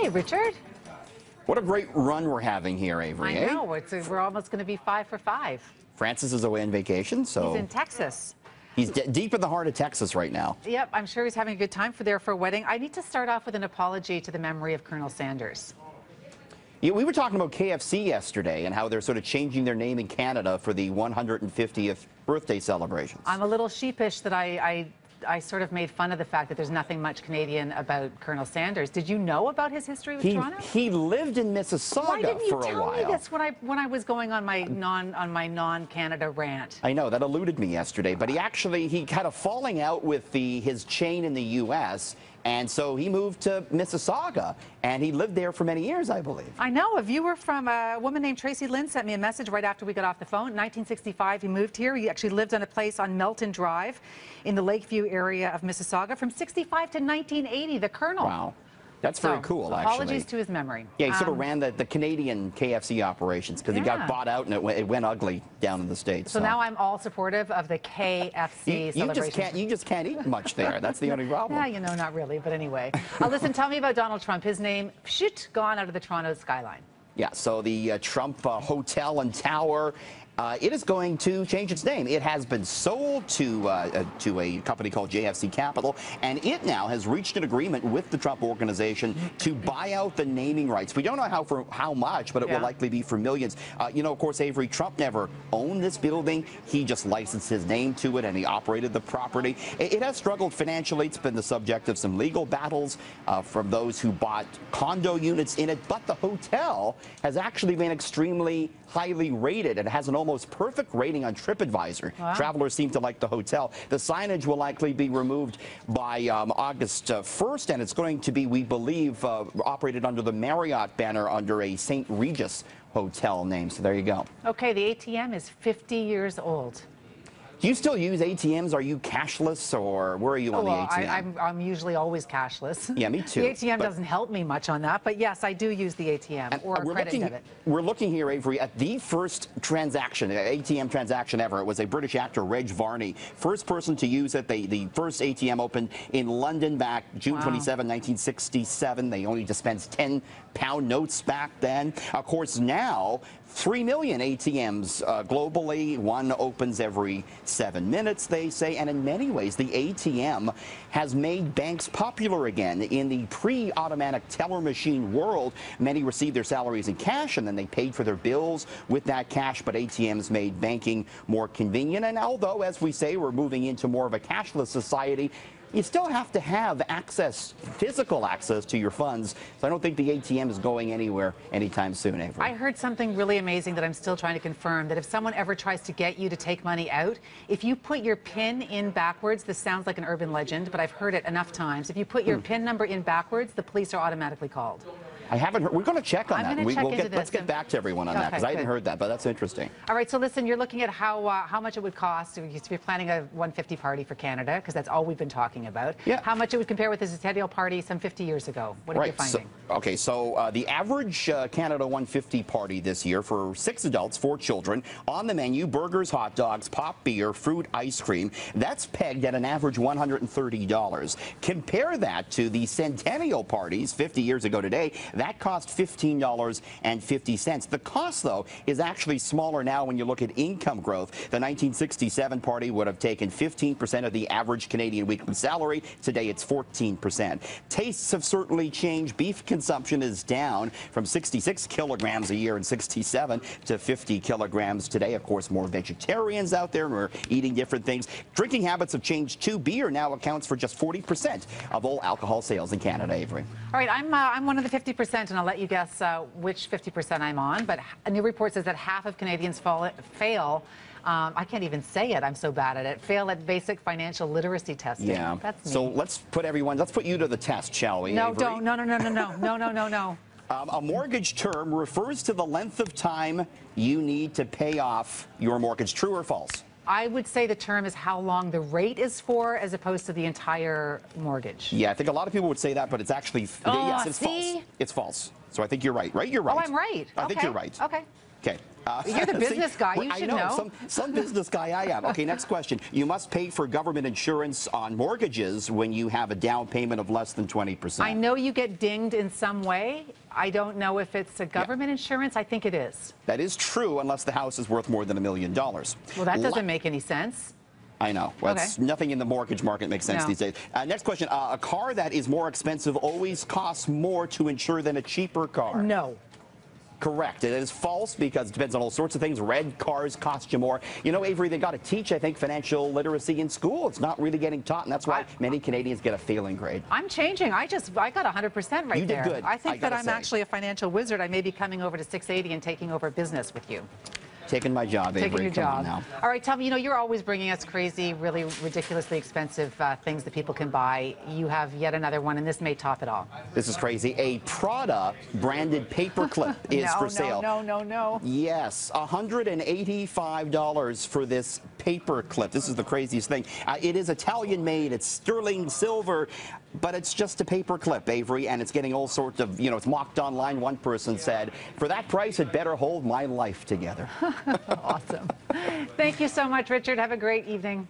Hi, Richard. What a great run we're having here, Avery. I know. We're almost going to be 5 for 5. Francis is away on vacation, so He's in Texas. He's deep in the heart of Texas right now. Yep, I'm sure he's having a good time for a wedding. I need to start off with an apology to the memory of Colonel Sanders. Yeah, we were talking about KFC yesterday and how they're sort of changing their name in Canada for the 150th birthday celebrations. I'm a little sheepish that I sort of made fun of the fact that there's nothing much Canadian about Colonel Sanders. Did you know about his history with Toronto? He lived in Mississauga for a while. Why didn't you tell me this when I was going on my non-Canada rant? I know, that eluded me yesterday, but he had a falling out with his chain in the U.S., and so he moved to Mississauga, and he lived there for many years, I believe. I know. A viewer from a woman named Tracy Lynn sent me a message right after we got off the phone. In 1965, he moved here. He actually lived on a place on Melton Drive in the Lakeview area of Mississauga from 65 to 1980, the Colonel. Wow. That's very cool, actually. Apologies to his memory. Yeah, he sort of ran the Canadian KFC operations because he got bought out and it went ugly down in the States. So now I'm all supportive of the KFC celebration. You just can't eat much there. That's the only problem. Yeah, not really, but anyway. Listen, tell me about Donald Trump. His name, gone out of the Toronto skyline. Yeah, so the Trump Hotel and Tower, it is going to change its name. It has been sold to a company called JFC Capital, and it now has reached an agreement with the Trump Organization to buy out the naming rights. We don't know for how much, but it will likely be for millions. Of course, Avery, Trump never owned this building. He just licensed his name to it, and he operated the property. It has struggled financially. It's been the subject of some legal battles from those who bought condo units in it, but the hotel has actually been extremely highly rated. It has an almost perfect rating on TripAdvisor. Wow. Travelers seem to like the hotel. The signage will likely be removed by August 1st, and it's going to be, we believe, operated under the Marriott banner under a St. Regis hotel name. So there you go. Okay, the ATM is 50 years old. Do you still use ATMs? Are you cashless, or where are you on the ATM? I'm usually always cashless. Yeah, me too. The ATM doesn't help me much on that, but yes, I do use the ATM or a credit debit. We're looking here, Avery, at the first transaction, ATM transaction ever. It was a British actor, Reg Varney, first person to use it. The first ATM opened in London back June 27, 1967. They only dispensed 10-pound notes back then. Of course, now 3 million ATMs globally. One opens every 7 minutes, they say, and in many ways the ATM has made banks popular again. In the pre-automatic teller machine world, many received their salaries in cash and then they paid for their bills with that cash, but ATMs made banking more convenient. And although, as we say, we're moving into more of a cashless society, you still have to have access, physical access to your funds. So I don't think the ATM is going anywhere anytime soon, Avery. I heard something really amazing that I'm still trying to confirm, that if someone ever tries to get you to take money out, if you put your PIN in backwards, this sounds like an urban legend, but I've heard it enough times. If you put your PIN number in backwards, the police are automatically called. I haven't heard. We're going to check on that. Let's get back to everyone on that, because I hadn't heard that, but that's interesting. All right, so listen, you're looking at how much it would cost if you're planning a 150 party for Canada, because that's all we've been talking about. Yeah. How much it would compare with the centennial party some 50 years ago. What are you finding? So the average Canada 150 party this year for 6 adults, 4 children, on the menu, burgers, hot dogs, pop beer, fruit, ice cream. That's pegged at an average $130. Compare that to the centennial parties 50 years ago today. That cost $15.50. The cost, though, is actually smaller now when you look at income growth. The 1967 party would have taken 15% of the average Canadian weekly salary. Today, it's 14%. Tastes have certainly changed. Beef consumption is down from 66 kilograms a year in 67 to 50 kilograms today. Of course, more vegetarians out there, and we're eating different things. Drinking habits have changed, too. Beer now accounts for just 40% of all alcohol sales in Canada, Avery. All right, I'm one of the 50%, and I'll let you guess which 50% I'm on. But a new report says that half of Canadians fail. I can't even say it. I'm so bad at it. Fail at basic financial literacy testing. Yeah. That's me. So let's put you to the test, shall we? No, Avery? don't. No. A mortgage term refers to the length of time you need to pay off your mortgage. True or false? I would say the term is how long the rate is for, as opposed to the entire mortgage. Yeah, I think a lot of people would say that, but it's actually, yes, it's false. It's false. So I think you're right. Right? You're right. Oh, I'm right. I think you're right. Okay. Okay. You're the business guy. You should know. Some business guy I am. Okay, next question. You must pay for government insurance on mortgages when you have a down payment of less than 20%. I know you get dinged in some way. I don't know if it's a government insurance. I think it is. That is true unless the house is worth more than $1 million. Well, that doesn't make any sense. I know. Well, Okay. Nothing in the mortgage market makes sense these days. Next question. A car that is more expensive always costs more to insure than a cheaper car. No. Correct. It is false because it depends on all sorts of things. Red cars cost you more. You know, Avery, they got to teach, I think, financial literacy in school. It's not really getting taught, and that's why many Canadians get a failing grade. I'm changing. I got 100% right there. You did good. I think that I'm say. actually a financial wizard. I may be coming over to 680 and taking over business with you. Taking my job, Avery. Taking your Come on job. now. All right, tell me, you're always bringing us crazy, really ridiculously expensive things that people can buy. You have yet another one, and this may top it all. This is crazy. A Prada branded paperclip is for sale. No. Yes, $185 for this paperclip. This is the craziest thing. It is Italian made. It's sterling silver, but it's just a paperclip, Avery, and it's getting all sorts of, it's mocked online. One person said, for that price, it better hold my life together. Awesome. Thank you so much, Richard. Have a great evening.